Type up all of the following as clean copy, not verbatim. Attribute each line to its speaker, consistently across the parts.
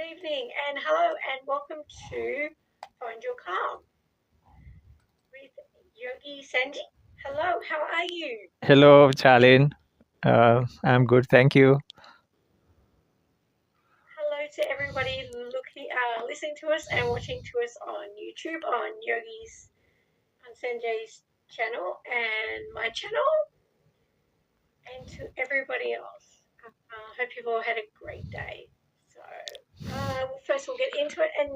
Speaker 1: evening and hello and welcome to Find Your Calm with Yogi Sanji. Hello, how are you?
Speaker 2: Hello, Charlene. I'm good, thank you.
Speaker 1: Hello to everybody listening to us and watching to us on YouTube on Yogi's on Sanjay's channel and my channel, and to everybody else. Hope you've all had a great day. So first we'll get into it, and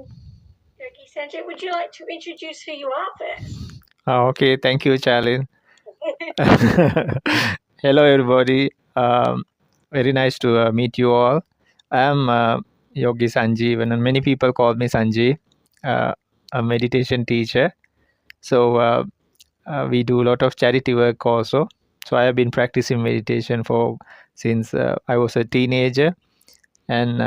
Speaker 1: Yogi Sanjay, would you like to introduce who you are first?
Speaker 2: Okay, thank you, Charlene. Hello, everybody. Very nice to meet you all. I'm Yogi Sanjeev, and many people call me Sanjeev, a meditation teacher. So we do a lot of charity work also. So I have been practicing meditation for since I was a teenager, and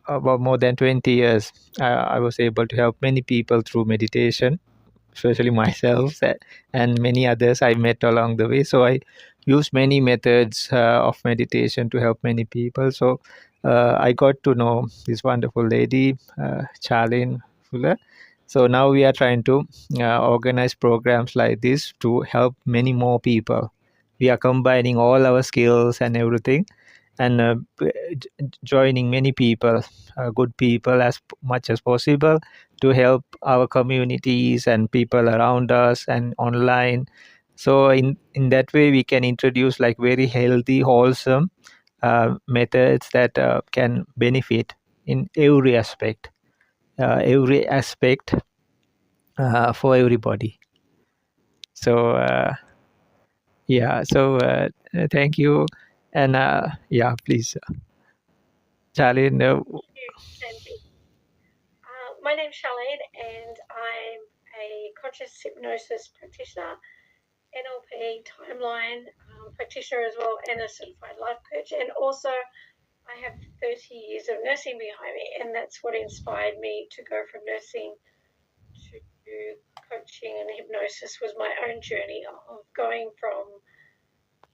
Speaker 2: about more than 20 years, I was able to help many people through meditation, especially myself and many others I met along the way. So I use many methods of meditation to help many people. So I got to know this wonderful lady, Charlene Fuller. So now we are trying to organize programs like this to help many more people. We are combining all our skills and everything, and joining many people, good people, as much as possible to help our communities and people around us and online. So in that way we can introduce like very healthy, wholesome methods that can benefit in every aspect for everybody. So thank you. And please, Charlie.
Speaker 1: Thank you, Sanji. My name's Charlene and I'm a conscious hypnosis practitioner, NLP timeline practitioner as well, and a certified life coach. And also I have 30 years of nursing behind me, and that's what inspired me to go from nursing to coaching and hypnosis. Was my own journey of going from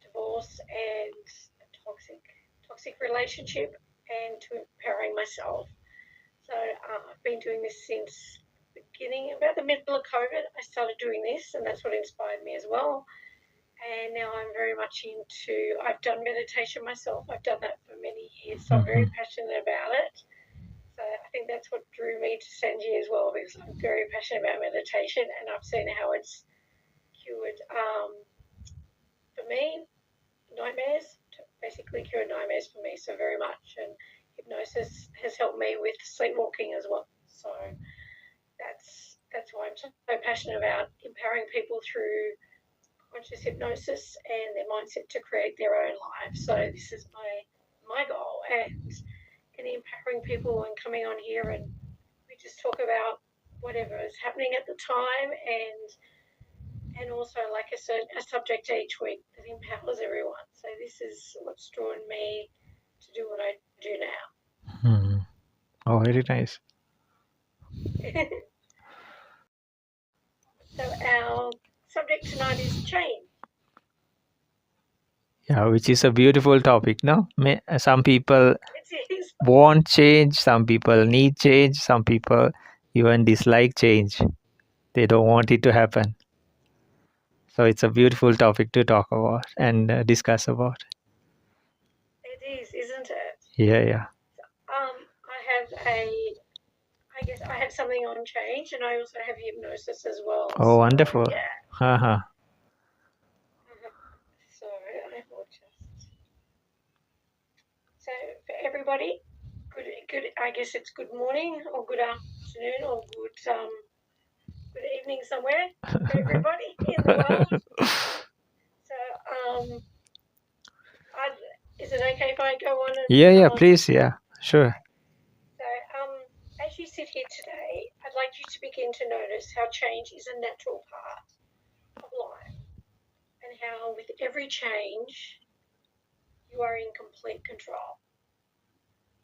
Speaker 1: divorce and a toxic relationship and to empowering myself. So I've been doing this since beginning, about the middle of COVID. I started doing this, and that's what inspired me as well. And now I'm very much into, I've done meditation myself. I've done that for many years, so I'm very passionate about it. So I think that's what drew me to Sanji as well, because I'm very passionate about meditation, and I've seen how it's cured, for me, nightmares, to basically cure nightmares for me so very much. And hypnosis has helped me with sleepwalking as well. So that's why I'm so passionate about empowering people through conscious hypnosis and their mindset to create their own life. So this is my goal, and empowering people and coming on here, and we just talk about whatever is happening at the time, and also, like I said, a subject each week that empowers everyone. So this is what's drawn me to do what I do now.
Speaker 2: Oh, very nice.
Speaker 1: So our subject tonight is change.
Speaker 2: Yeah, which is a beautiful topic, no? Some people want change, some people need change, some people even dislike change. They don't want it to happen. So it's a beautiful topic to talk about and discuss about.
Speaker 1: It is, isn't it?
Speaker 2: Yeah.
Speaker 1: I guess I have something on change, and I also have hypnosis as well.
Speaker 2: Oh,
Speaker 1: so,
Speaker 2: wonderful.
Speaker 1: Yeah.
Speaker 2: Uh-huh.
Speaker 1: So I will just. So for everybody, good. I guess it's good morning or good afternoon or good evening somewhere for everybody in the world. So is it okay if I go on?
Speaker 2: Yeah, please, yeah, sure.
Speaker 1: So as you sit here today, I'd like you to begin to notice how change is a natural part of life, and how with every change you are in complete control.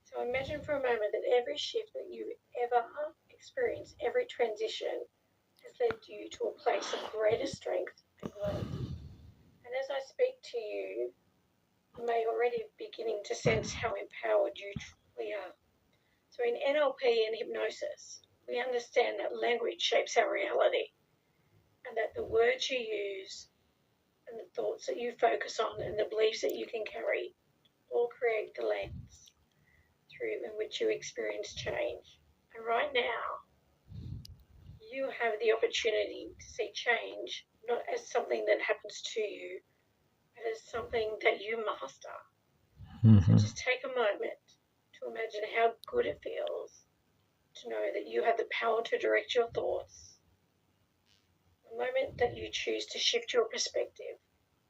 Speaker 1: So imagine for a moment that every shift that you ever experience, every transition, has led you to a place of greater strength and growth. And as I speak to you, you may already be beginning to sense how empowered you truly are. So in NLP and hypnosis, we understand that language shapes our reality and that the words you use and the thoughts that you focus on and the beliefs that you can carry all create the lens through in which you experience change. And right now, you have the opportunity to see change not as something that happens to you, but as something that you master. So just take a moment to imagine how good it feels to know that you have the power to direct your thoughts. The moment that you choose to shift your perspective,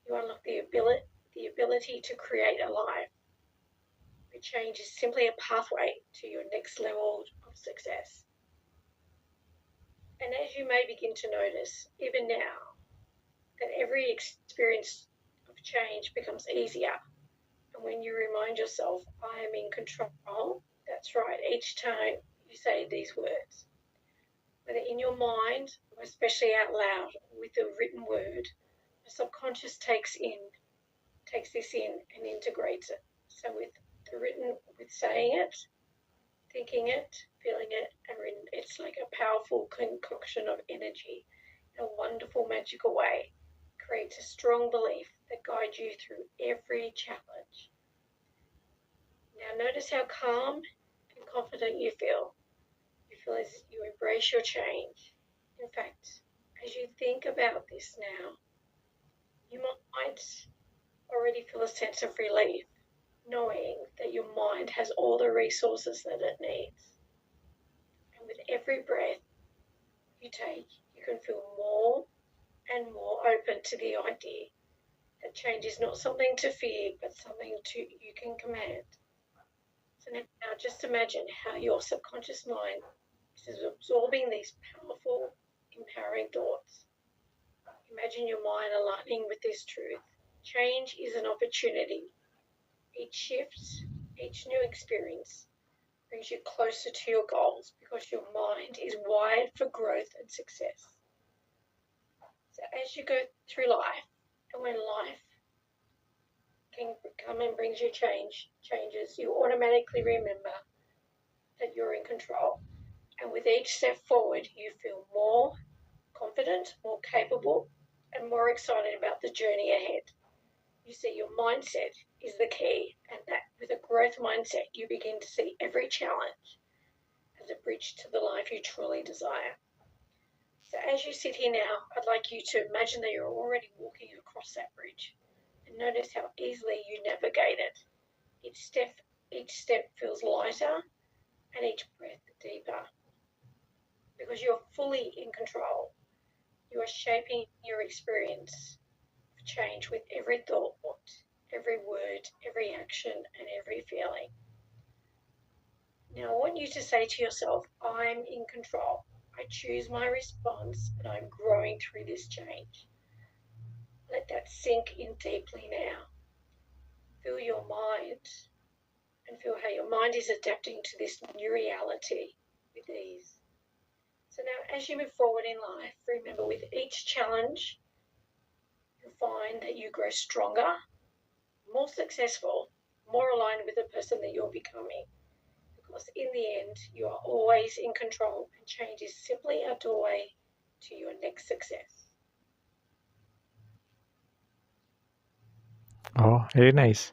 Speaker 1: you unlock the ability to create a life where change is simply a pathway to your next level of success. And as you may begin to notice, even now, that every experience of change becomes easier. And when you remind yourself, I am in control, that's right, each time you say these words, whether in your mind or especially out loud with a written word, the subconscious takes this in and integrates it. So with the written, with saying it, thinking it, feeling it, and written, it's like a powerful concoction of energy in a wonderful, magical way. It creates a strong belief that guides you through every challenge. Now notice how calm and confident you feel. You feel as you embrace your change. In fact, as you think about this now, you might already feel a sense of relief, knowing that your mind has all the resources that it needs. And with every breath you take, you can feel more and more open to the idea that change is not something to fear, but something you can command. So now just imagine how your subconscious mind is absorbing these powerful, empowering thoughts. Imagine your mind aligning with this truth. Change is an opportunity. Each shift, each new experience brings you closer to your goals because your mind is wired for growth and success. So as you go through life, and when life can come and brings you changes, you automatically remember that you're in control. And with each step forward, you feel more confident, more capable, and more excited about the journey ahead. You see, your mindset is the key, and that with a growth mindset, you begin to see every challenge as a bridge to the life you truly desire. So as you sit here now, I'd like you to imagine that you're already walking across that bridge and notice how easily you navigate it. Each step feels lighter and each breath deeper because you're fully in control. You are shaping your experience of change with every thought, every word, every action, and every feeling. Now, I want you to say to yourself, I'm in control. I choose my response and I'm growing through this change. Let that sink in deeply now. Feel your mind and feel how your mind is adapting to this new reality with ease. So now as you move forward in life, remember with each challenge, you'll find that you grow stronger, more successful, more aligned with the person that you're becoming. Because in the end, you are always in control and change is simply a doorway to your next success.
Speaker 2: Oh, very nice.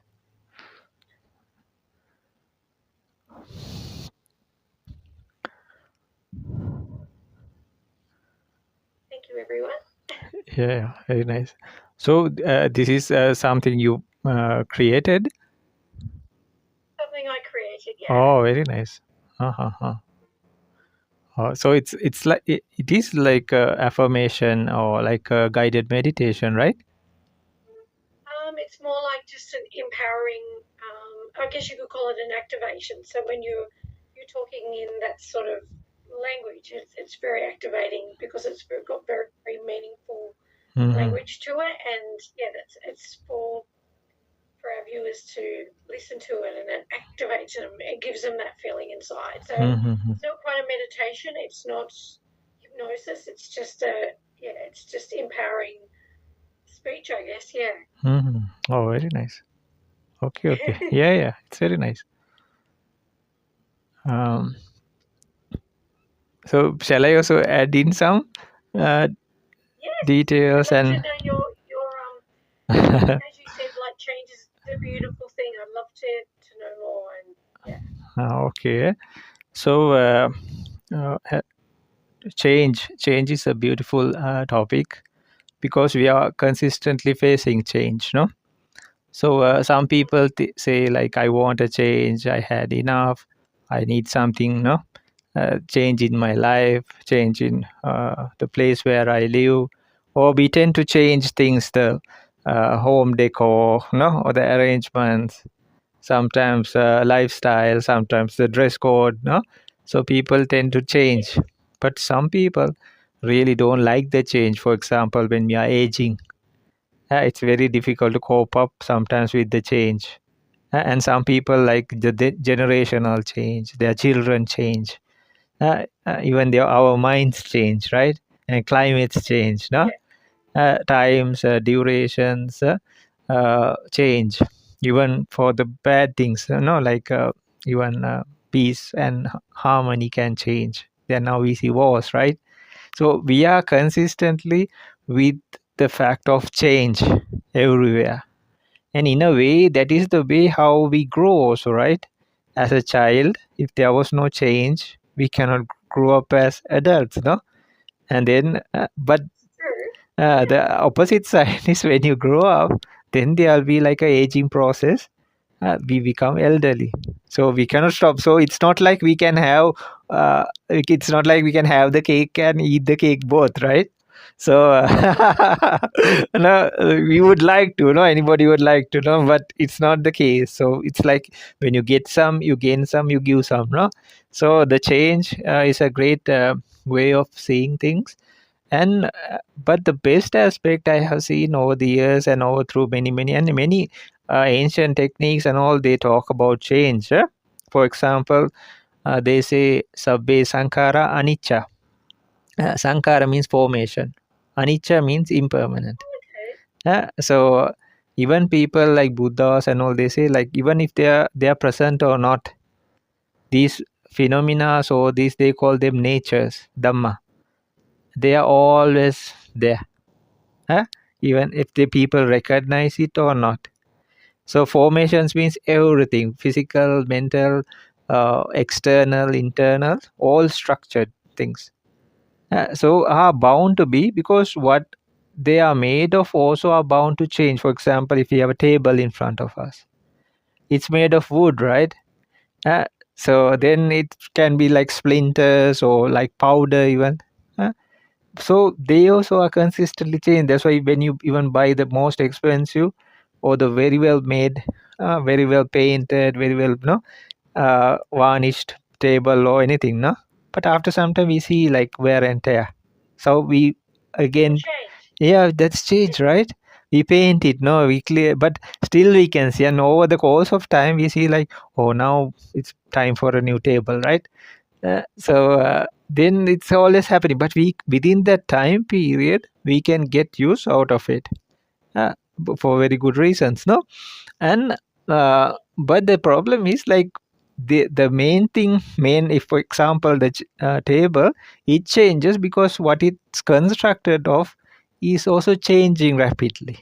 Speaker 1: Thank you, everyone.
Speaker 2: Yeah, very nice. So this is something you created?
Speaker 1: Something I created, yeah.
Speaker 2: Oh, very nice. Uh-huh. So it's like it is like a affirmation or like a guided meditation, right?
Speaker 1: It's more like just an empowering, I guess you could call it an activation. So when you're talking in that sort of language, it's very activating because it's got very, very meaningful language to it. And yeah, it's for our viewers to listen to it, and it activates them. It gives them that feeling inside. So it's not quite a meditation. It's not hypnosis. It's just it's just empowering speech, I guess. Yeah.
Speaker 2: Oh, very nice. Okay. Yeah, it's very nice. Um, so shall I also add in some
Speaker 1: Yes, I'd
Speaker 2: details
Speaker 1: love to
Speaker 2: and
Speaker 1: know your as you said, like change is the beautiful thing. I'd love to know more and yeah.
Speaker 2: okay. So uh, change is a beautiful topic because we are consistently facing change, no? So some people say like, I want a change, I had enough, I need something, no? Change in my life, change in the place where I live, or we tend to change things, the home decor, no, or the arrangements, sometimes lifestyle, sometimes the dress code, no. So people tend to change, but some people really don't like the change. For example, when we are aging, it's very difficult to cope up sometimes with the change. And some people like the generational change, their children change, even our minds change, right? And climates change, no?
Speaker 1: Yeah.
Speaker 2: Times, durations change, even for the bad things, like even peace and harmony can change. Then now we see wars, right? So we are consistently with the fact of change everywhere. And in a way, that is the way how we grow also, right? As a child, if there was no change, we cannot grow up as adults, no? And then, but
Speaker 1: True.
Speaker 2: the opposite side is when you grow up, then there'll be like a aging process. We become elderly, so we cannot stop. So it's not like we can have it's not like we can have the cake and eat the cake both, right? So no, we would like to know, anybody would like to know, but it's not the case. So it's like when you get some, you gain some, you give some, no? So the change is a great way of seeing things. And but the best aspect I have seen over the years and over through many ancient techniques and all, they talk about change. For example, they say sabbe sankara anicca. Sankara means formation, anicca means impermanent. So even people like Buddhas and all, they say like, even if they are present or not, these phenomena, so these they call them natures, dhamma, they are always there, even if the people recognize it or not. So formations means everything: physical, mental, external, internal, all structured things. So are bound to be, because what they are made of also are bound to change. For example, if you have a table in front of us, it's made of wood, right? Uh, so then it can be like splinters or like powder even. Uh, so they also are consistently changed. That's why when you even buy the most expensive or the very well made, very well painted, very well, varnished table or anything, no, but after some time we see like wear and tear. So we again,
Speaker 1: Change.
Speaker 2: yeah, that's change, right? We paint it, no, we clear, but still we can see, and over the course of time we see like, oh, now it's time for a new table, right? Then it's always happening, but we within that time period we can get use out of it, uh, for very good reasons, no? And but the problem is like, the main thing, if for example the table, it changes because what it's constructed of is also changing rapidly,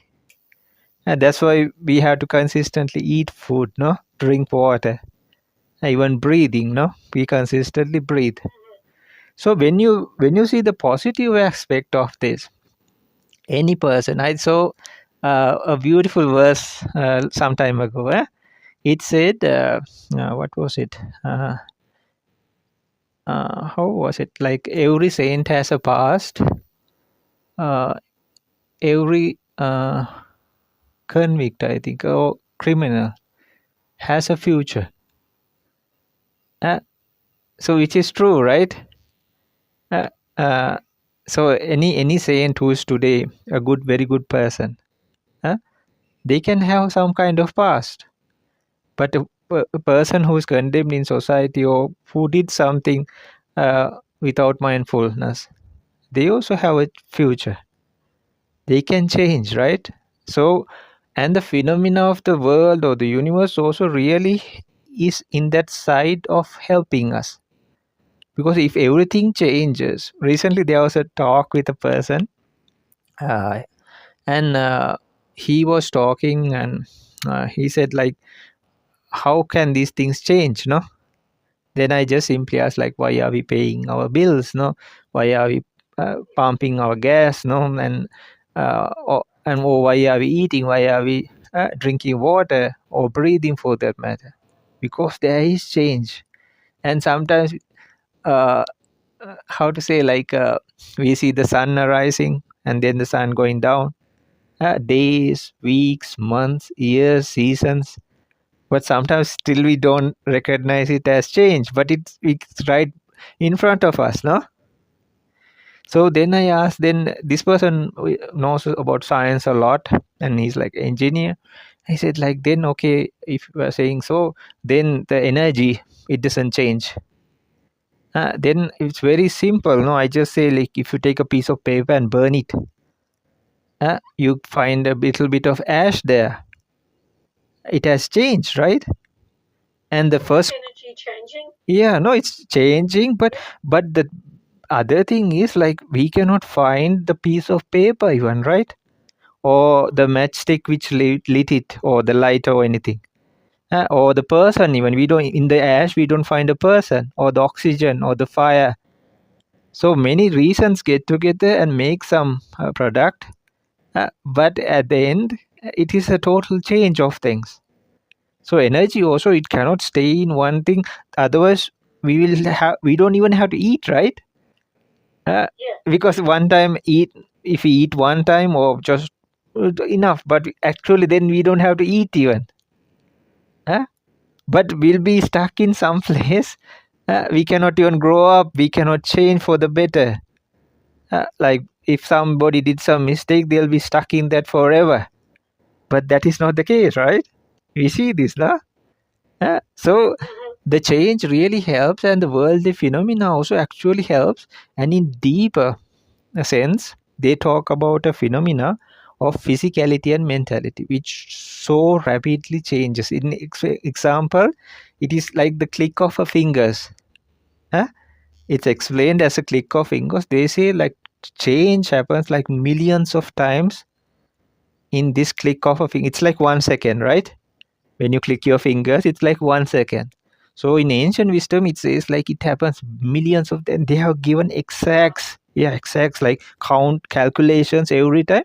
Speaker 2: and that's why we have to consistently eat food, no, drink water, even breathing, no, we consistently breathe. So when you see the positive aspect of this, any person, I saw a beautiful verse some time ago. It said, what was it? How was it? Like, every saint has a past. Every convict, I think, or criminal has a future. Uh, so which is true, right? Uh, uh, so any saint who is today a very good person, they can have some kind of past. But a person who is condemned in society or who did something without mindfulness, they also have a future. They can change, right? So, and the phenomena of the world or the universe also really is in that side of helping us. Because if everything changes, recently there was a talk with a person, and he was talking, and he said like, how can these things change, no? Then I just simply asked like, why are we paying our bills, no? Why are we pumping our gas, no? And why are we eating? Why are we drinking water or breathing, for that matter? Because there is change. And sometimes how to say, like we see the sun rising and then the sun going down, days, weeks, months, years, seasons, but sometimes still we don't recognize it as change, but it's right in front of us, no? So then I asked, then this person knows about science a lot, and he's like engineer. I said like, then okay, if you are saying so, then the energy, it doesn't change. Then it's very simple, no? I just say like, if you take a piece of paper and burn it, you find a little bit of ash there. It has changed, right? And the first
Speaker 1: energy changing.
Speaker 2: Yeah, no, it's changing, but the other thing is like, we cannot find the piece of paper even, right? Or the matchstick which lit it, or the light, or anything. Or the person, even we don't, in the ash we don't find a person, or the oxygen, or the fire. So many reasons get together and make some product, but at the end it is a total change of things. So energy also, it cannot stay in one thing, otherwise we don't even have to eat, right?
Speaker 1: Yeah.
Speaker 2: Because one time if we eat one time, or just enough, but actually then we don't have to eat even. But we'll be stuck in some place. We cannot even grow up, we cannot change for the better. Like if somebody did some mistake, they'll be stuck in that forever. But that is not the case, right? We see this, no? So the change really helps, and the worldly phenomena also actually helps. And in deeper sense, they talk about a phenomena of physicality and mentality, which so rapidly changes. In example, it is like the click of a fingers. It's explained as a click of fingers. They say like, change happens like millions of times in this click of a finger. It's like 1 second, right? When you click your fingers, it's like 1 second. So in ancient wisdom, it says like, it happens millions of them. They have given exacts, like count calculations every time.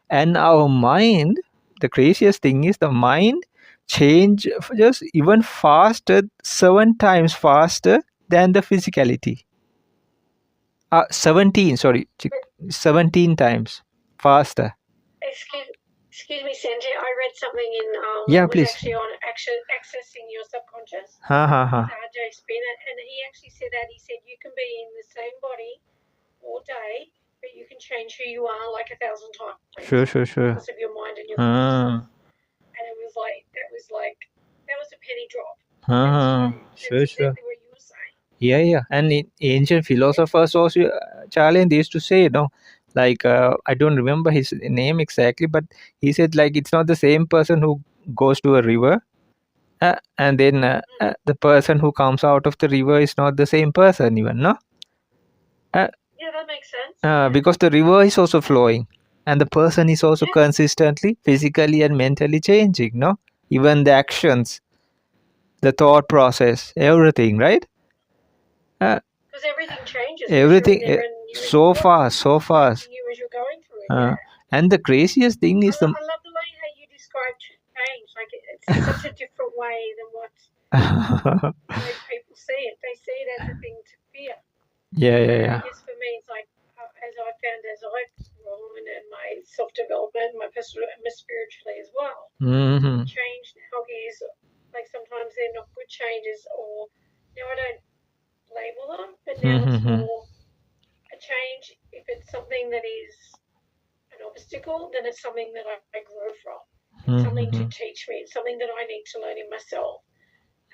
Speaker 2: And our mind, the craziest thing is, the mind change just even faster, 7 times faster than the physicality. 17 times faster.
Speaker 1: Excuse me, Sanjay. I read something in
Speaker 2: Please.
Speaker 1: actually on accessing your subconscious. Jay Spinner, and he actually said that. He said you can be in the same body all day, but you can change who you are like 1,000 times.
Speaker 2: Sure.
Speaker 1: Because of your mind and your consciousness. And it was like that was a penny drop. That's exactly what you were saying.
Speaker 2: Yeah. And ancient philosophers also challenge this to say, no, like I don't remember his name exactly, but he said like, it's not the same person who goes to a river, and then the person who comes out of the river is not the same person even, no?
Speaker 1: Yeah, that makes sense.
Speaker 2: Because the river is also flowing, and the person is also consistently physically and mentally changing, no? Even the actions, the thought process, everything, right?
Speaker 1: Because everything changes.
Speaker 2: Everything so fast.
Speaker 1: You as you're going through it.
Speaker 2: And the craziest thing is,
Speaker 1: I love the way how you describe change. Like it's such a different way than what most people see it. They see it as a thing to fear.
Speaker 2: Yeah.
Speaker 1: I guess for me, it's like as I've grown in my self-development, my personal, and spiritually as well. Change now is like, sometimes they're not good changes, or now I don't label them, but now it's more a change. If it's something that is an obstacle, then it's something that I grow from. It's something to teach me. It's something that I need to learn in myself.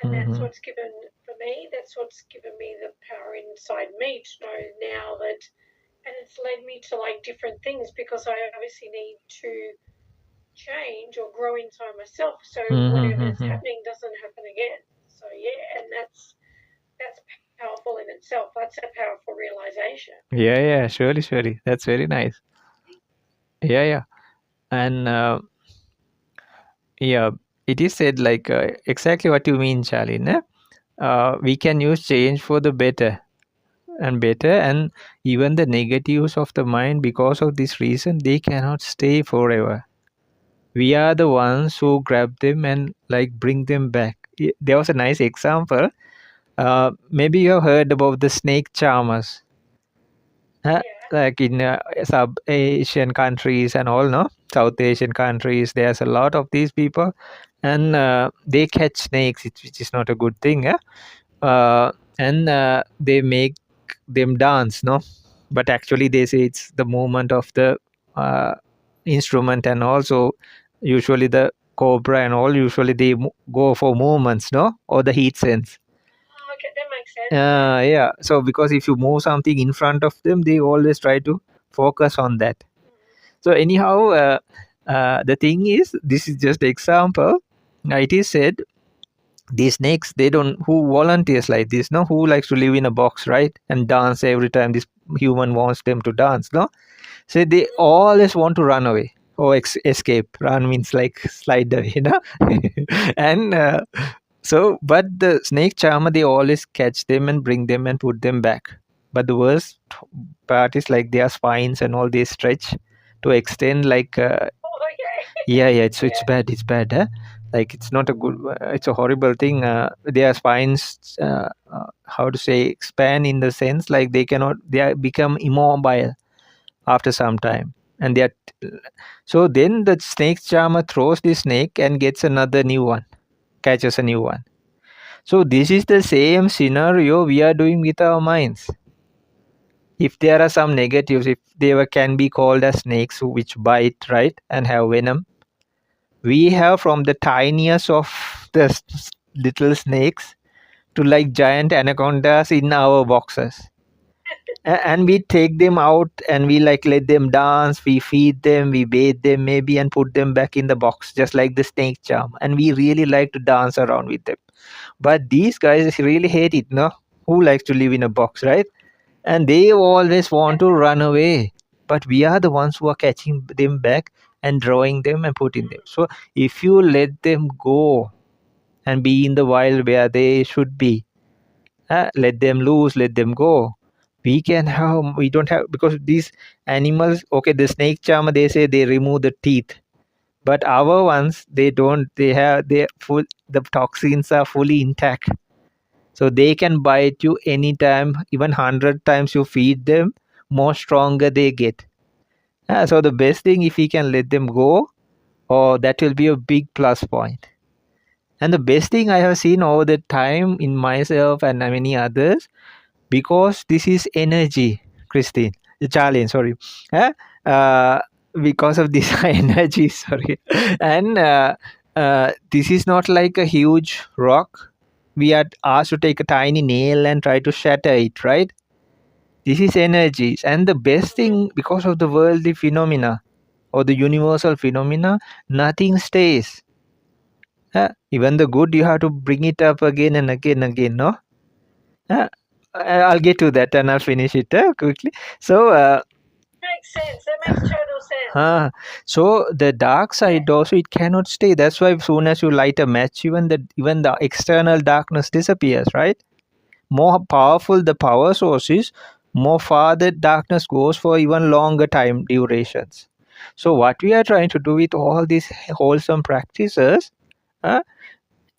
Speaker 1: And that's what's given, for me, that's what's given me the power inside me to know now that, and it's led me to like different things, because I obviously need to change or grow inside myself, so whatever is happening doesn't happen again. So So yeah, and that's powerful in itself. That's a powerful realization.
Speaker 2: Yeah, surely. That's very nice. Yeah. And yeah, it is said like exactly what you mean, Charlene. We can use change for the better and better, and even the negatives of the mind, because of this reason, they cannot stay forever. We are the ones who grab them and like bring them back. There was a nice example. Maybe you have heard about the snake charmers.
Speaker 1: Yeah.
Speaker 2: Like in sub Asian countries and all, no, South Asian countries, there's a lot of these people, and they catch snakes, which is not a good thing. And they make them dance, no, but actually they say it's the movement of the uh, instrument, and also usually the cobra and all, usually they go for movements, no, or the heat sense.
Speaker 1: Okay, that makes sense.
Speaker 2: Yeah, so because if you move something in front of them, they always try to focus on that. So anyhow, the thing is, this is just example. It is said these snakes, they don't, who volunteers like this, no, who likes to live in a box, right, and dance every time this human wants them to dance, no. So they always want to run away or escape. Run means like slide away, and so, but the snake charmer, they always catch them and bring them and put them back. But the worst part is like their spines and all, they stretch to extend like yeah, it's bad, like it's not a good, it's a horrible thing. Their spines, how to say, expand in the sense like they cannot, they are become immobile after some time, and they are, so then the snake charmer throws the snake and gets another new one, catches a new one. So this is the same scenario we are doing with our minds. If there are some negatives, if they can be called as snakes which bite, right, and have venom, we have from the tiniest of the little snakes to like giant anacondas in our boxes. And we take them out and we like let them dance, we feed them, we bathe them maybe, and put them back in the box just like the snake charm, and we really like to dance around with them. But these guys really hate it, no? Who likes to live in a box, right? And they always want to run away. But we are the ones who are catching them back and drawing them and putting them. So if you let them go and be in the wild where they should be, let them loose, let them go. We don't have, because these animals, okay, the snake charmer, they say they remove the teeth. But our ones, they don't, they have, the toxins are fully intact. So they can bite you anytime, even 100 times you feed them, more stronger they get. So the best thing, if we can let them go, that will be a big plus point. And the best thing I have seen over the time in myself and many others, because this is energy, Charlene, sorry. Uh, because of this energy, sorry. And this is not like a huge rock. We are asked to take a tiny nail and try to shatter it, right? This is energies. And the best thing, because of the worldly phenomena or the universal phenomena, nothing stays. Even the good, you have to bring it up again and again, no? I'll get to that and I'll finish it quickly. So,
Speaker 1: makes sense. That makes total sense.
Speaker 2: So the dark side also, it cannot stay. That's why as soon as you light a match, even the external darkness disappears, right? More powerful the power source is, more far the darkness goes for even longer time durations. So what we are trying to do with all these wholesome practices,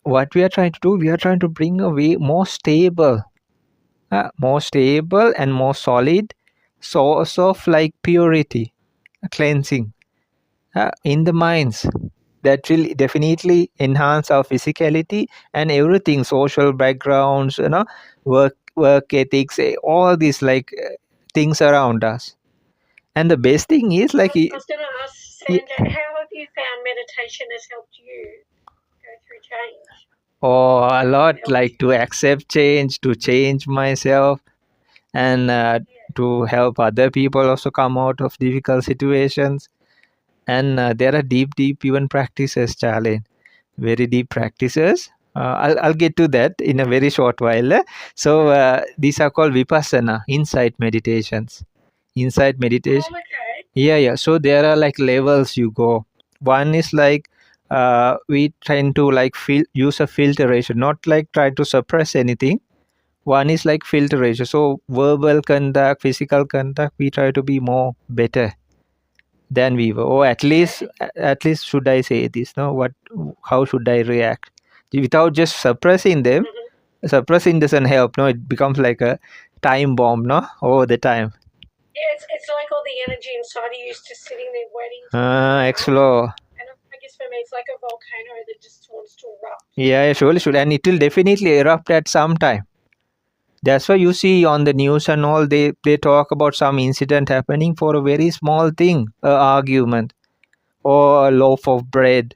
Speaker 2: what we are trying to do, we are trying to bring a way more stable and more solid source of like purity, cleansing in the minds, that will definitely enhance our physicality and everything, social backgrounds, work ethics, all these like things around us. And the best thing is like,
Speaker 1: I was going to ask Sandra, how have you found meditation has helped you go through change?
Speaker 2: A lot, like to accept change, to change myself, and to help other people also come out of difficult situations. And there are deep even practices, Charlene, very deep practices I'll get to that in a very short while. So these are called vipassana, insight meditations. Insight meditation.
Speaker 1: Oh, okay.
Speaker 2: Yeah. So there are like levels you go. One is like we tend to like use a filtration, not like try to suppress anything. One is like filtration. So verbal conduct, physical conduct, we try to be more better than we were, or at least should I say this? No, how should I react without just suppressing them? Suppressing doesn't help. No, it becomes like a time bomb. No, over the time.
Speaker 1: Yeah, it's like all the energy inside of you is just sitting there waiting to
Speaker 2: Explore.
Speaker 1: And I guess for me, it's like a volcano that just wants to erupt.
Speaker 2: Yeah, surely should, and it will definitely erupt at some time. That's why you see on the news and all, they talk about some incident happening for a very small thing, a argument or a loaf of bread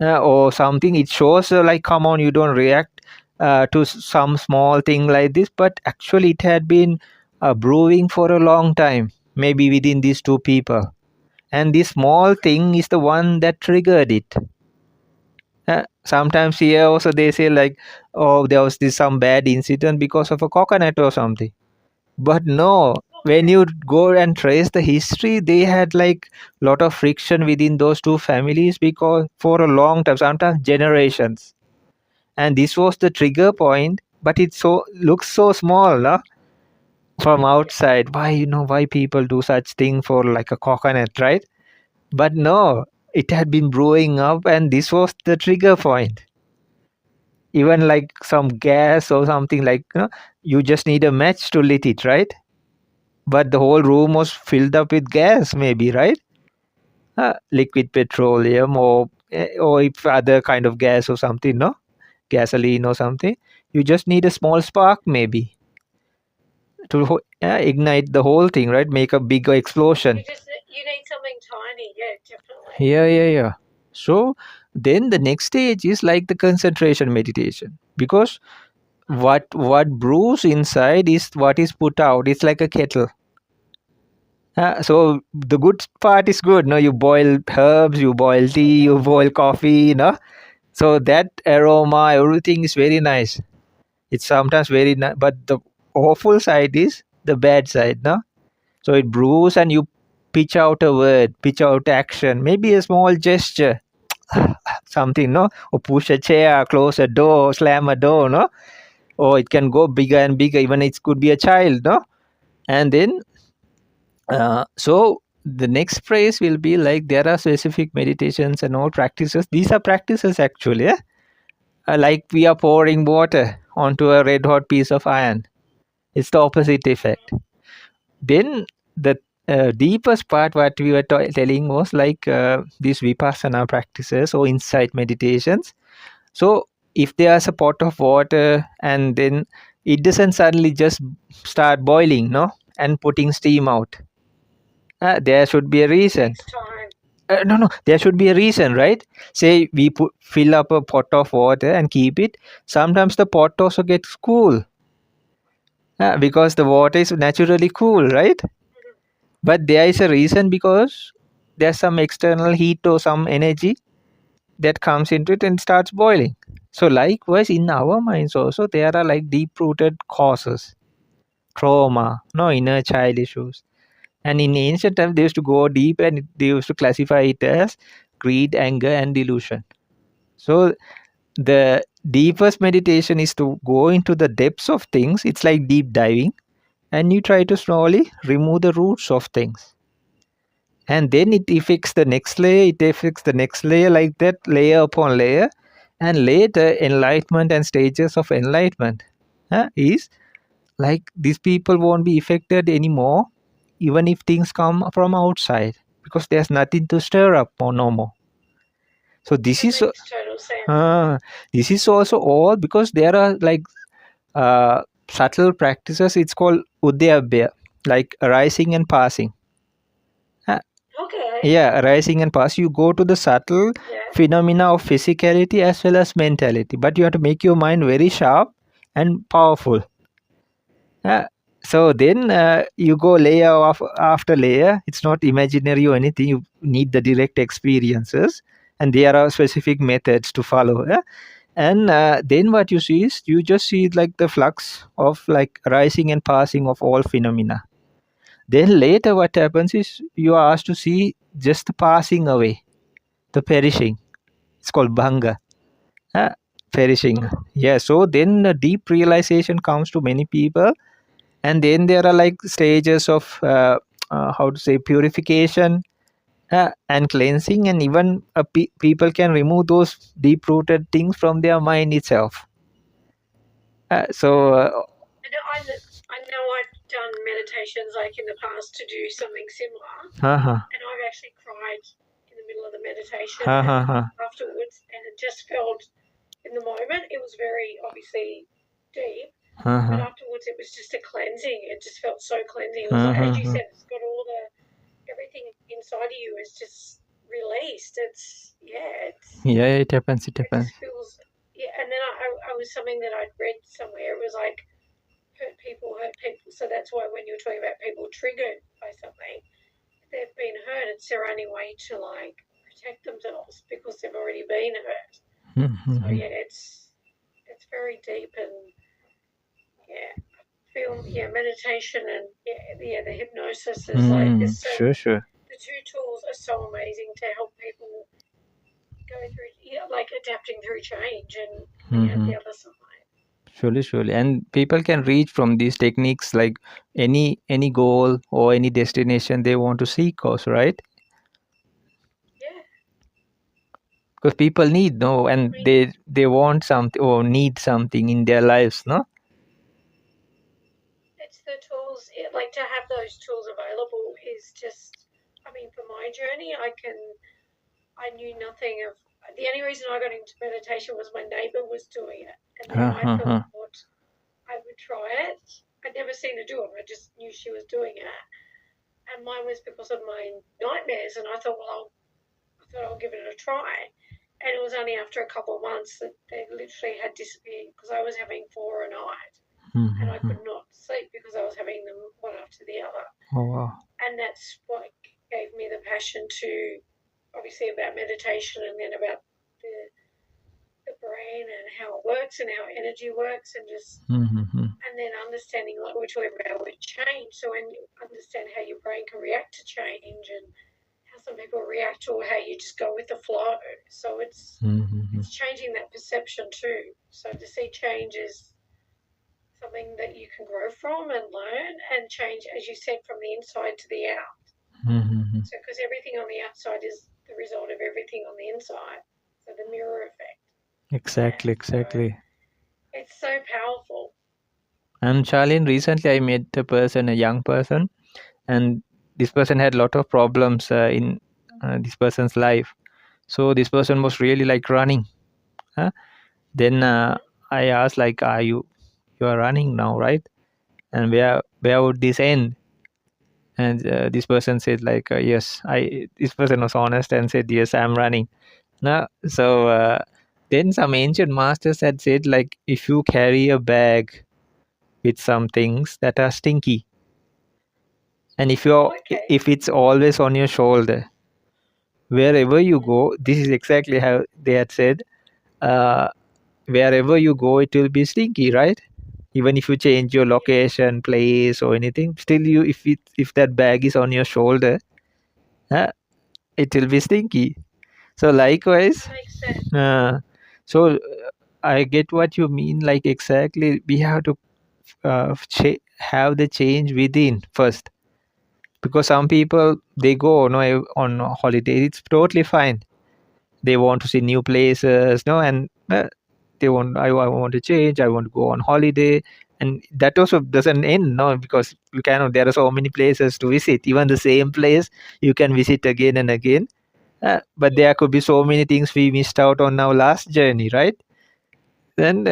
Speaker 2: or something. It shows like, come on, you don't react to some small thing like this, but actually it had been brewing for a long time, maybe within these two people, and this small thing is the one that triggered it. Sometimes here also they say like, oh, there was this some bad incident because of a coconut or something, but no, when you go and trace the history, they had like lot of friction within those two families because for a long time, sometimes generations, and this was the trigger point. But it so looks so small, no? From outside. Why people do such thing for like a coconut, right? But no, it had been brewing up, and this was the trigger point. Even like some gas or something, like you just need a match to lit it, right? But the whole room was filled up with gas, maybe, right? Liquid petroleum, or if other kind of gas or something, no, gasoline or something. You just need a small spark, maybe, to ignite the whole thing, right? Make a bigger explosion.
Speaker 1: You need something tiny, yeah, definitely.
Speaker 2: Yeah. So then the next stage is like the concentration meditation, because what brews inside is what is put out. It's like a kettle. So the good part is good. No, you boil herbs, you boil tea, you boil coffee. No, so that aroma, everything is very nice. It's sometimes very nice, but the awful side is the bad side. No, so it brews and you pitch out a word, pitch out action, maybe a small gesture, something. No, or push a chair, close a door, slam a door. No, or it can go bigger and bigger. Even it could be a child. No, and then so the next phrase will be like, there are specific meditations and all practices. These are practices actually, like we are pouring water onto a red hot piece of iron. It's the opposite effect. Then the deepest part what we were telling was like these vipassana practices or insight meditations. So if there's a pot of water and then it doesn't suddenly just start boiling, no, and putting steam out. There should be a reason. No, there should be a reason, right? Say we fill up a pot of water and keep it. Sometimes the pot also gets cool because the water is naturally cool, right? But there is a reason, because there's some external heat or some energy that comes into it and starts boiling. So likewise in our minds also, there are like deep-rooted causes, trauma, no, inner child issues. And in ancient times, they used to go deep and they used to classify it as greed, anger, and delusion. So the deepest meditation is to go into the depths of things. It's like deep diving, and you try to slowly remove the roots of things. And then it affects the next layer, like that, layer upon layer. And later, enlightenment and stages of enlightenment is like these people won't be affected anymore, even if things come from outside, because there's nothing to stir up or no more. So this is this is also all because there are like subtle practices. It's called udyabhya, like arising and passing.
Speaker 1: Okay.
Speaker 2: Yeah, arising and pass. You go to the subtle phenomena of physicality as well as mentality, but you have to make your mind very sharp and powerful. So then you go layer after layer. It's not imaginary or anything. You need the direct experiences, and there are specific methods to follow. And then what you see is you just see like the flux of like rising and passing of all phenomena. Then later what happens is you are asked to see just the passing away, the perishing. It's called bhanga, uh, perishing. Yeah, so then a deep realization comes to many people, and then there are like stages of how to say purification and cleansing, and even people can remove those deep rooted things from their mind itself.
Speaker 1: I know I've done meditations like in the past to do something similar,
Speaker 2: Uh-huh.
Speaker 1: and I've actually cried in the middle of the meditation
Speaker 2: Uh-huh.
Speaker 1: afterwards, and it just felt in the moment it was very obviously deep, but
Speaker 2: Uh-huh.
Speaker 1: afterwards it was just a cleansing. It just felt so cleansing. It was like, as you said, it's got all the everything inside of you is just released.
Speaker 2: Yeah, it happens. It
Speaker 1: It
Speaker 2: happens.
Speaker 1: just feels and then I was something that I'd read somewhere. It was like hurt people. So that's why when you're talking about people triggered by something, if they've been hurt, it's their only way to like protect themselves because they've already been hurt. So yeah, it's very deep, and I feel meditation and the hypnosis is like this.
Speaker 2: Sure.
Speaker 1: The two tools are so amazing to help people go through like adapting through change and at the other side.
Speaker 2: Surely, and people can reach from these techniques like any goal or any destination they want to seek, also, right?
Speaker 1: Yeah.
Speaker 2: Because people need and they want something or need something in their lives, no?
Speaker 1: It's the tools, like to have those tools available is just, I mean, for my journey, I knew nothing of, the only reason I got into meditation was my neighbor was doing it. And then I thought I would try it. I'd never seen her do it, I just knew she was doing it. And mine was because of my nightmares. And I thought, I'll give it a try. And it was only after a couple of months that they literally had disappeared because I was having 4 a night. And I could not sleep because I was having them one after the other.
Speaker 2: Oh, wow.
Speaker 1: And that's what gave me the passion to, obviously, about meditation, and then about the brain and how it works and how energy works, and just and then understanding, like we're talking about with change. So when you understand how your brain can react to change and how some people react, or how you just go with the flow. So it's changing that perception too. So to see change is something that you can grow from and learn and change, as you said, from the inside to the out. So because everything on the outside is the result of everything on the inside. So the mirror effect.
Speaker 2: Exactly.
Speaker 1: So it's so powerful.
Speaker 2: And Charlene, recently I met a young person, and this person had a lot of problems in this person's life. So this person was really like running. Then I asked, like, are you are running now, right? And where would this end? And this person said, like, yes, this person was honest and said, yes, I'm running now. So then some ancient masters had said, like, if you carry a bag with some things that are stinky, and if it's always on your shoulder, wherever you go, this is exactly how they had said, wherever you go it will be stinky, right? Even if you change your location, place, or anything, still you if that bag is on your shoulder, it will be stinky. So likewise,
Speaker 1: Makes sense.
Speaker 2: So I get what you mean. Like, exactly, we have to have the change within first, because some people, they go on holiday, it's totally fine, they want to see new places, and they want, I want to change, I want to go on holiday, and that also doesn't end, no, because you cannot, there are so many places to visit, even the same place you can visit again and again, but there could be so many things we missed out on our last journey, right? Then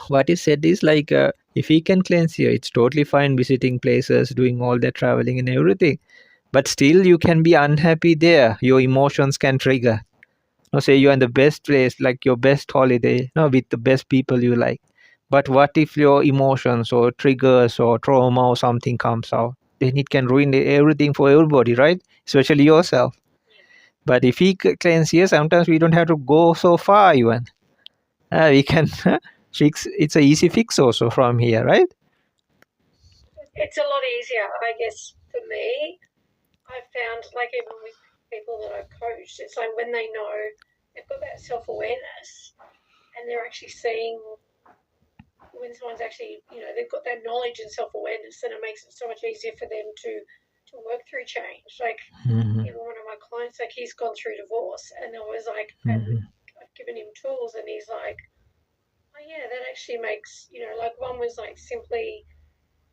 Speaker 2: what is said is, like, if he can cleanse here, it's totally fine visiting places, doing all that traveling and everything, but still you can be unhappy there, your emotions can trigger. Now, say you're in the best place, like your best holiday, with the best people you like, but what if your emotions or triggers or trauma or something comes out? Then it can ruin everything for everybody, right? Especially yourself. But if he claims here, sometimes we don't have to go so far even. We can fix. It's a easy fix also from here, right?
Speaker 1: It's a lot easier, I guess, for me. I've found, like, even with people that I've coached, it's like when they know they've got that self-awareness and they're actually seeing when someone's actually, they've got that knowledge and self-awareness, then it makes it so much easier for them to work through change. Like, even one of my clients, like, he's gone through divorce, and I was like, and I've given him tools, and he's like, oh yeah, that actually makes, like, one was like simply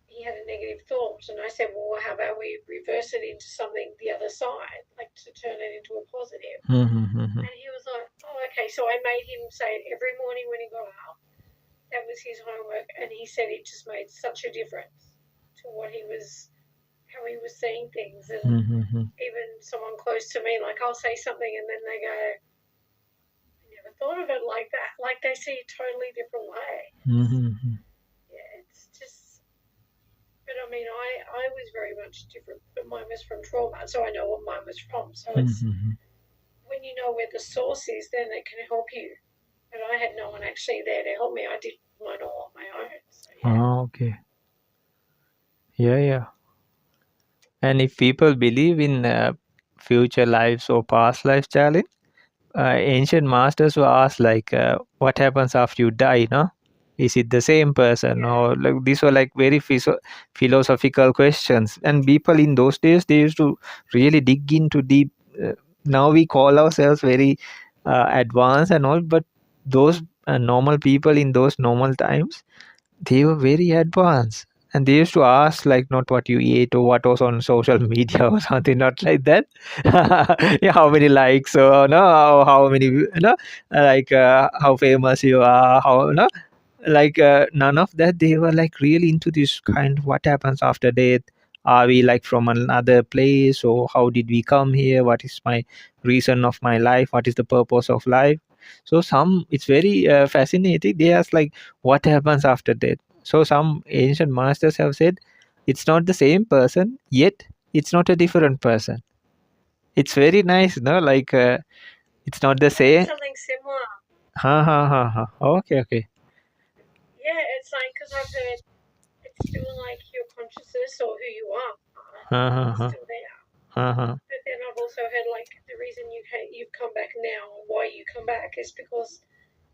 Speaker 1: he had a negative thought, and I said, well, how about we reverse it into something the other side, like to turn it into a positive. And he was like, oh, okay. So I made him say it every morning when he got up. That was his homework, and he said it just made such a difference to how he was seeing things. And even someone close to me, like, I'll say something and then they go, I never thought of it like that. Like, they see a totally different way. Yeah, it's just, but I mean, I was very much different, but mine was from trauma, so I know what mine was from. So it's when you know where the source is, then it can help you. But I had no one actually there to help me. I did mine all on my own. So, yeah.
Speaker 2: Oh, okay. Yeah. And if people believe in future lives or past life challenge, ancient masters were asked like, what happens after you die? No, is it the same person? Or like these were like very philosophical questions. And people in those days, they used to really dig into deep. Now we call ourselves very advanced and all, but those normal people in those normal times, they were very advanced, and they used to ask like not what you ate or what was on social media or something, not like that. Yeah, how many likes or no, how many, like how famous you are, how, like none of that. They were like really into this kind of what happens after death. Are we like from another place, or how did we come here? What is my reason of my life? What is the purpose of life? So some, it's very fascinating. They ask like, what happens after death? So some ancient masters have said it's not the same person, yet it's not a different person. It's very nice, no? Like it's not the same.
Speaker 1: Something similar.
Speaker 2: Ha. Okay.
Speaker 1: Yeah, it's like, because I've heard it's still like your consciousness or who you are is still there. But then I've also heard like the reason you've come back now, or why you come back, is because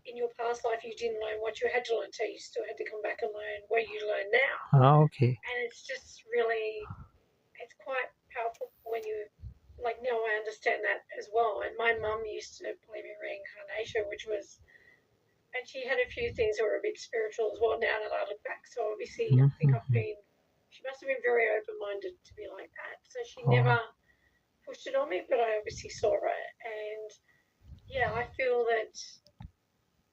Speaker 1: in your past life you didn't learn what you had to learn, so you still had to come back and learn what you learn now.
Speaker 2: Okay.
Speaker 1: And it's just really, it's quite powerful when you, like, now I understand that as well. And my mum used to believe in reincarnation, which was, and she had a few things that were a bit spiritual as well now that I look back. So obviously I think she must have been very open-minded to be like that. So she never pushed it on me, but I obviously saw it. And yeah, I feel that,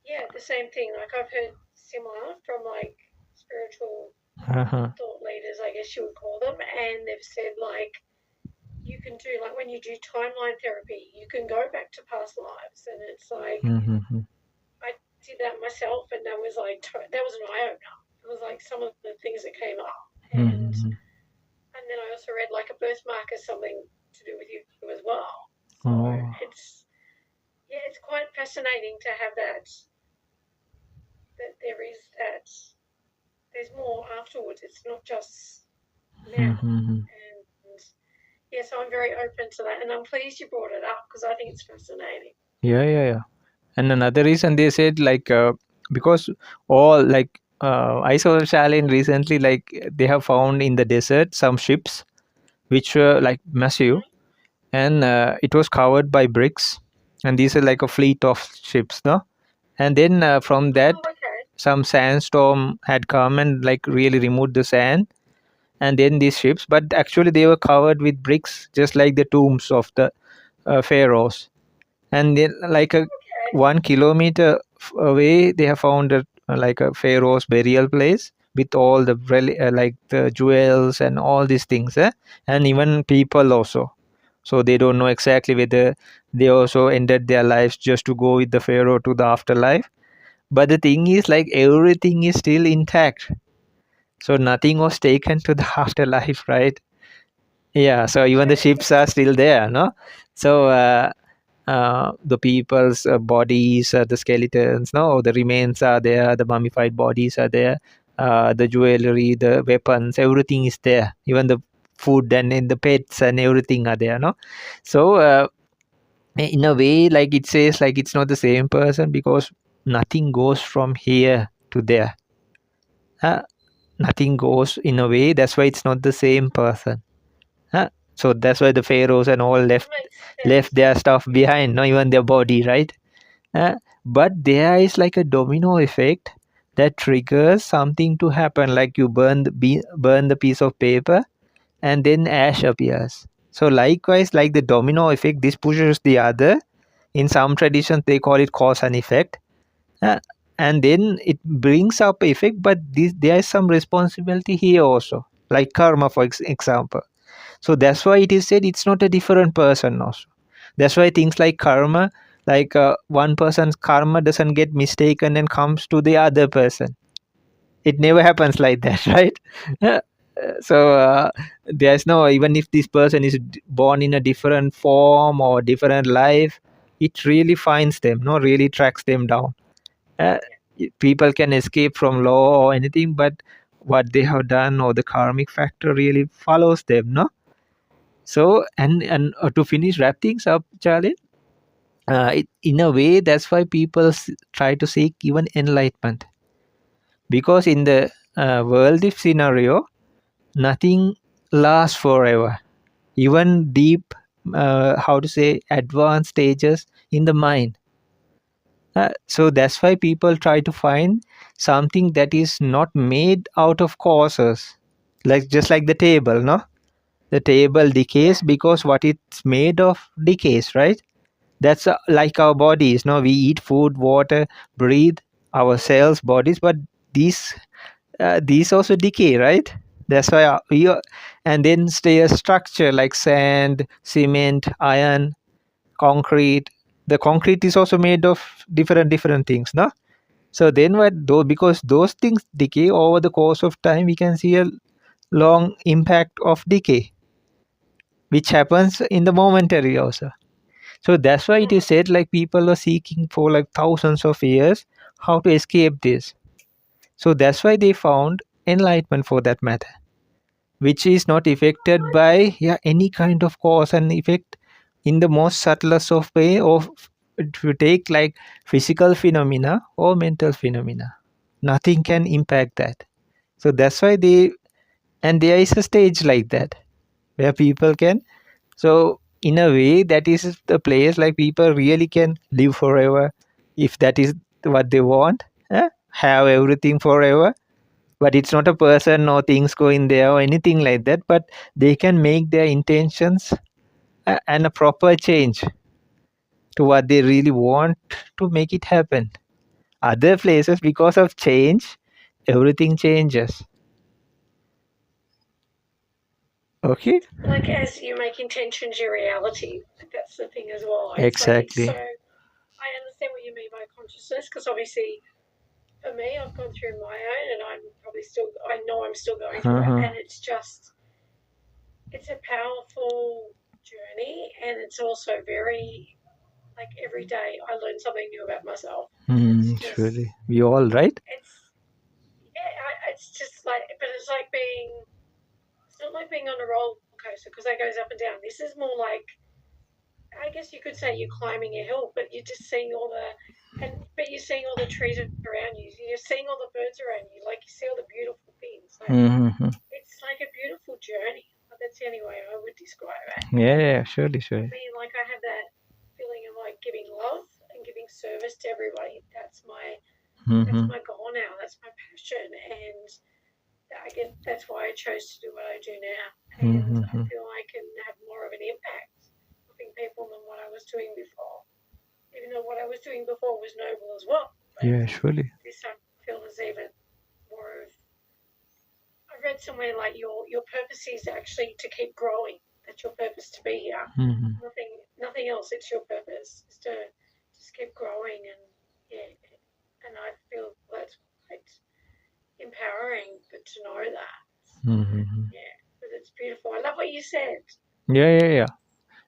Speaker 1: yeah, the same thing. Like, I've heard similar from like spiritual thought leaders, I guess you would call them, and they've said like you can do, like, when you do timeline therapy, you can go back to past lives, and it's like I did that myself, and that was like that was an eye opener. It was like some of the things that came up, and then I also read like a birthmark is something to do with you as well. So it's quite fascinating to have that there is that there's more afterwards. It's not just now. And yes, I'm very open to that, and I'm pleased you brought it up because I think it's fascinating.
Speaker 2: Yeah. And another reason they said like because all like I saw Shalin recently, like they have found in the desert some ships which were like massive, and it was covered by bricks, and these are like a fleet of ships, no? And then from that, some sandstorm had come and like really removed the sand, and then these ships, but actually they were covered with bricks just like the tombs of the pharaohs. And then like a 1 kilometer away they have found like a pharaoh's burial place with all the like the jewels and all these things, and even people also. So they don't know exactly whether they also ended their lives just to go with the pharaoh to the afterlife. But the thing is, like, everything is still intact, so nothing was taken to the afterlife, right? Yeah, so even the ships are still there, no? So the people's bodies, the skeletons, no, the remains are there, the mummified bodies are there, the jewelry, the weapons, everything is there. Even the food and in the pets and everything are there, no? So in a way, like it says, like it's not the same person because nothing goes from here to there. Uh, Nothing goes in a way. That's why it's not the same person. So that's why the pharaohs and all left their stuff behind, not even their body, right? Uh, but there is like a domino effect that triggers something to happen, like you burn the piece of paper and then ash appears. So likewise, like the domino effect, this pushes the other. In some traditions they call it cause and effect. Uh, and then it brings up effect, but there is some responsibility here also, like karma, for example. So that's why it is said it's not a different person also. That's why things like karma, like one person's karma doesn't get mistaken and comes to the other person. It never happens like that, right? So there's no, even if this person is born in a different form or different life, it really finds them, no, really tracks them down. uh, People can escape from law or anything, but what they have done or the karmic factor really follows them, no? So and to finish wrap things up, Charlie, in a way that's why people try to seek even enlightenment, because in the worldly scenario nothing lasts forever, even deep how to say advanced stages in the mind. So that's why people try to find something that is not made out of causes, like just like the table, no? The table decays because what it's made of decays, right? That's like our bodies, no? We eat food, water, breathe, our cells, bodies, but these also decay, right? That's why and then stay a structure like sand, cement, iron, concrete. The concrete is also made of different things, no? So then what though, because those things decay over the course of time, we can see a long impact of decay, which happens in the momentary also. So that's why it is said like people are seeking for like thousands of years how to escape this. So that's why they found enlightenment for that matter, which is not affected by any kind of cause and effect in the most subtlest of way of, if you take like physical phenomena or mental phenomena, nothing can impact that. So that's why and there is a stage like that where people can, so in a way that is the place like people really can live forever if that is what they want, have everything forever, but it's not a person or things going there or anything like that, but they can make their intentions and a proper change to what they really want to make it happen. Other places, because of change, everything changes. Okay.
Speaker 1: Like as you make intentions your reality, that's the thing as well.
Speaker 2: Exactly.
Speaker 1: So I understand what you mean by consciousness, because obviously for me I've gone through my own and I know I'm still going through it, and it's a powerful journey, and it's also very, like, every day I learn something new about myself.
Speaker 2: Surely we all, right?
Speaker 1: It's just like, but it's not like being on a roller coaster because that goes up and down. This is more like, I guess you could say you're climbing a hill, but you're just seeing but you're seeing all the trees around you. You're seeing all the birds around you. Like, you see all the beautiful things. Like, it's like a beautiful journey. That's the only way I would describe it.
Speaker 2: Yeah, surely.
Speaker 1: I mean, like, I have that feeling of like giving love and giving service to everybody. That's my goal now. That's my passion, and that's why I chose to do what I do now. And I feel I can have more of an impact helping people than what I was doing before. Even though what I was doing before was noble as well.
Speaker 2: Yeah, surely.
Speaker 1: This I feel is even more of. I read somewhere like your purpose is actually to keep growing. That's your purpose, to be here. Nothing else. It's your purpose is to just keep growing, and I feel that's quite empowering, but to know that. Yeah, because it's beautiful. I love what you said.
Speaker 2: Yeah.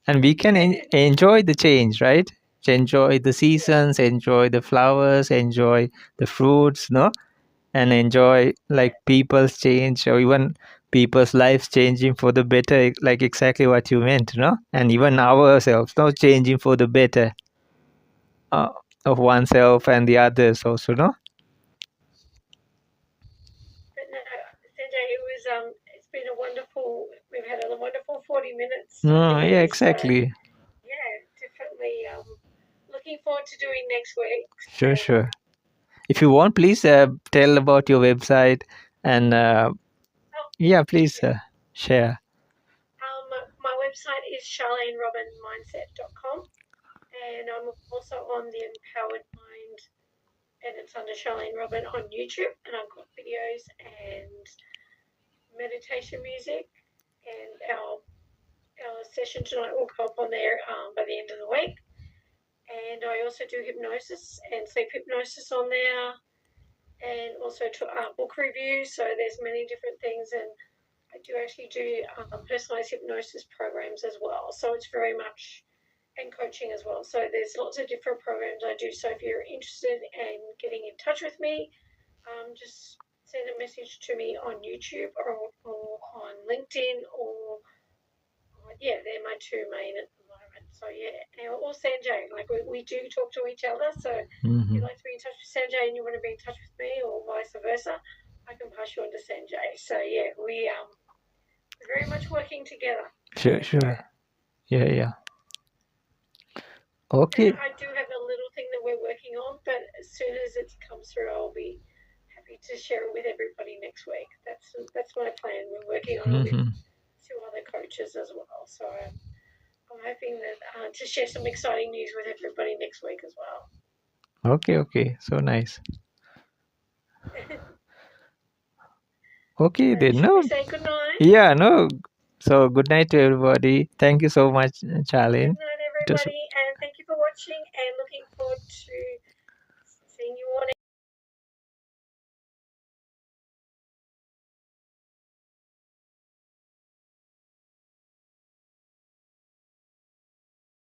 Speaker 2: And we can enjoy the change, right? Enjoy the seasons, enjoy the flowers, enjoy the fruits, no? And enjoy like people's change, or even people's lives changing for the better, like exactly what you meant, no? And even ourselves, no, changing for the better uh, of oneself and the others also, no?
Speaker 1: But no, Sanjay, it was it's been a wonderful. We've had a wonderful 40 minutes
Speaker 2: Yeah,
Speaker 1: here. So
Speaker 2: exactly.
Speaker 1: yeah, definitely looking forward to doing next week.
Speaker 2: Sure. If you want, please tell about your website and
Speaker 1: Oh,
Speaker 2: yeah, please
Speaker 1: yeah.
Speaker 2: share.
Speaker 1: My website is charleneRobinmindset.com, and I'm also on the Empowered Mind, and it's under Charlene Robin on YouTube, and I've got videos and meditation music, and our session tonight will go up on there by the end of the week. And I also do hypnosis and sleep hypnosis on there, and also book reviews. So there's many different things, and I do actually do personalized hypnosis programs as well. So it's very much, and coaching as well. So there's lots of different programs I do. So if you're interested in getting in touch with me, just send a message to me on YouTube or on LinkedIn or yeah, they're my two main at the moment. So yeah, or Sanjay, like we do talk to each other. So if you'd like to be in touch with Sanjay and you want to be in touch with me, or vice versa, I can pass you on to Sanjay. So yeah, we're very much working together.
Speaker 2: Sure. Yeah. Okay.
Speaker 1: And I do have a little thing that we're working on, but as soon as it comes through, I'll be happy to share it with everybody next week. That's my plan. We're working on it with two other coaches as well. So I'm hoping that to share some exciting news with everybody next week as well.
Speaker 2: Okay. So nice. Okay, then.
Speaker 1: Should
Speaker 2: No.
Speaker 1: we say good night?
Speaker 2: Yeah, no. So good night to everybody. Thank you so much, Charlene.
Speaker 1: Good night, everybody.